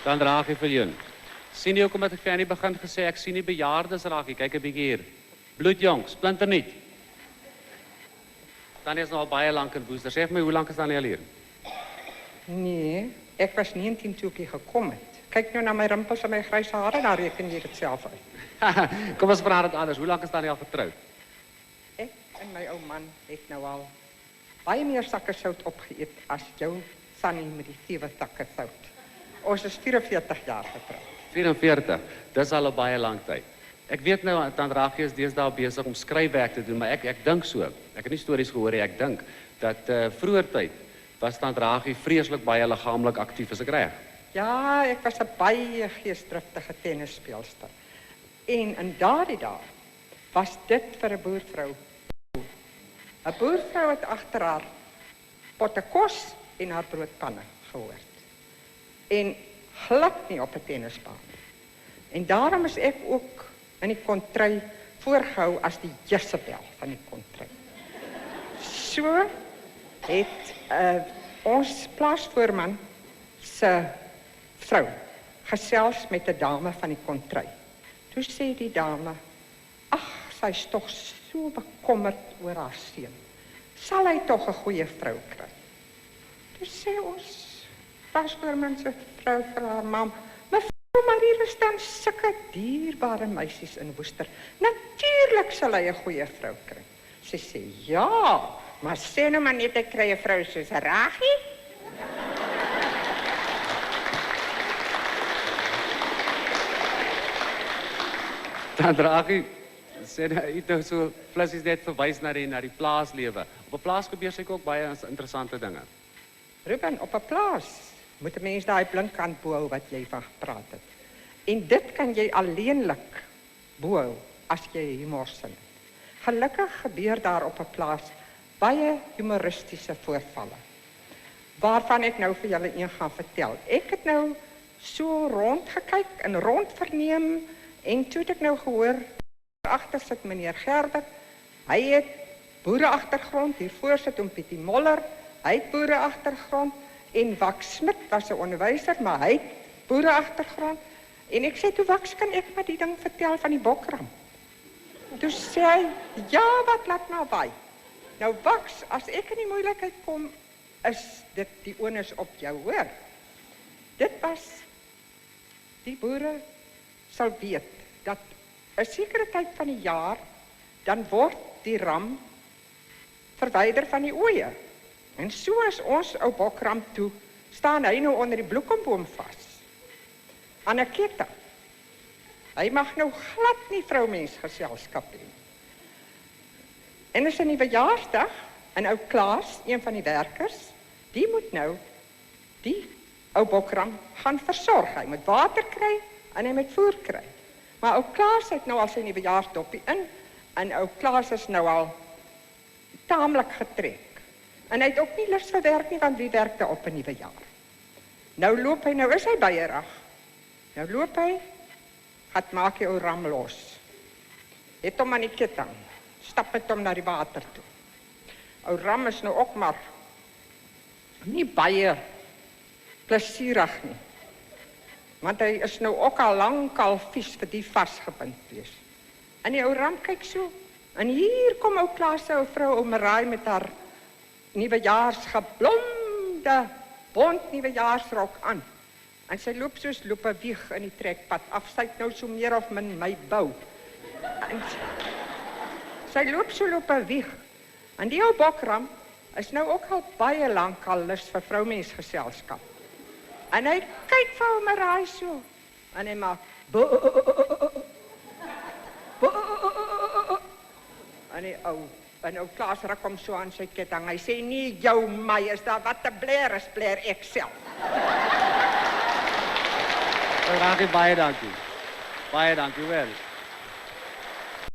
Dan raak jy viljoen. Sien jy hoekom het ek vir jou aan die begin gesê, ek sien nie bejaardes raak nie, kyk 'n bietjie hier. Bloedjong, splinternuut. Tannie is nou al baie lank in Woester. Sê vir my, hoe lank is Tannie al hier? Nee, ek was 19 toe ek hier gekom het. Kyk nou na my rimpels en my grys hare, dan reken jy dit self uit. Kom ons vra dit anders. Hoe lank is Tannie al getroud? Ek en my ou man het nou al baie meer sakke sout opgeëet as jou Sannie met die 7 sakke sout. Ons is 44 jaar getroud. 44. Dis al 'n baie lang tyd. Ek weet nou Tant Ragie is deesdae besig om skryfwerk te doen, maar ek dink so. Ek het nie stories gehoor nie, ek dink dat vroeër tyd was Tant Ragie vreeslik baie liggaamlik aktief, is ek reg? Ja, ek was 'n baie geesdriftige tennisspeelster. En in daardie dae was dit vir 'n boervrou. 'n Boervrou het agter haar potte kos en haar broodpanne gehoord. En glad nie op 'n tennisbaan. En daarom is ek ook in die kontry voorgehou as die Jezebel van die kontry. So het ons plaasvoorman se vrou gesels met 'n dame van die kontry. Toe sê die dame, ag, sy's tog so bekommerd oor haar seun. Sal hy tog 'n goeie vrou kry? Toe sê ons plaasvoorman se vrou vir haar mam, mevrou, maar hier is dan sulke dierbare meisies in Woester. Natuurlik sal hy 'n goeie vrou kry. Sy sê, ja, maar sê nou maar net ek kry 'n vrou soos Ragie. Tant Ragie sê jy nou so flissies net verwys na die plaaslewe. Op 'n plaas gebeur seker ook baie interessante dinge. Ruben, op 'n plaas moet 'n mens daai blinkkant bohou wat jy van gepraat het. En dit kan jy alleenlik bohou as jy humorsin het. Gelukkig gebeur daar op 'n plaas baie humoristiese voorvalle, waarvan ek nou vir julle een gaan vertel. Ek het nou so rondgekyk en rondverneem en toe het ek nou gehoor, agter sit meneer Gerber, hy het boereagtergrond, hiervoor sit hom Pietie Moller, hy het boereagtergrond, en Wax Smit was 'n onderwyser, maar hy het boereagtergrond. En ek sê, toe Wax, kan ek maar die ding vertel van die bokram? Toe sê hy, ja, wat laat maar waai. Nou Wax, as ek in die moeilikheid kom, is dit die onus op jou, hoor. Dit was, die boere sal weet, dat 'n sekere tyd van die jaar, dan word die ram verwyder van die ooe. En so as ons ou bokram toe, staan hy nou onder die bloekomboom vas. Aan 'n ketting. Hy mag nou glad nie vroumens geselskap hê. En is 'n nuwejaarsdag, en ou Klaas, een van die werkers, die moet nou die ou bokram gaan versorg. Hy moet water kry en hy moet voer kry. Maar ou Klaas het nou al sy nuwejaarsdoppie in, en ou Klaas is nou al taamlik getrek. En hy het ook nie lus vir werk nie, want wie werk daar op 'n nuwe jaar? Nou loop hy, nou is hy beierig. Nou loop hy, gaat maak jy ou ram los. Het hom aan die ketting, stap met hom na die water toe. Ou ram is nou ook maar nie baie plesierig nie. Want hy is nou ook al lankal vies vir die vasgebind wees. En die ou ram kyk so, en hier kom ou Klaas se ou vrou, ou Maraai met haar nuwejaarsgeblomde bont nuwejaarsrok aan. En sy loop soos loop 'n wieg in die trekpad af. Sy het nou so meer of min my bou. En sy loop so loop 'n wieg. En die ou bokram is nou ook al baie lank al lus vir vroumensgeselskap. En hy kyk vir hom Maraai so. En hy maak en ou Klaas ruk hom so aan sy ketting. Hy sê, nie jou my, is daar wat te blaar is, blaar ek self. Ragie, baie dankie. Baie dankie, wel.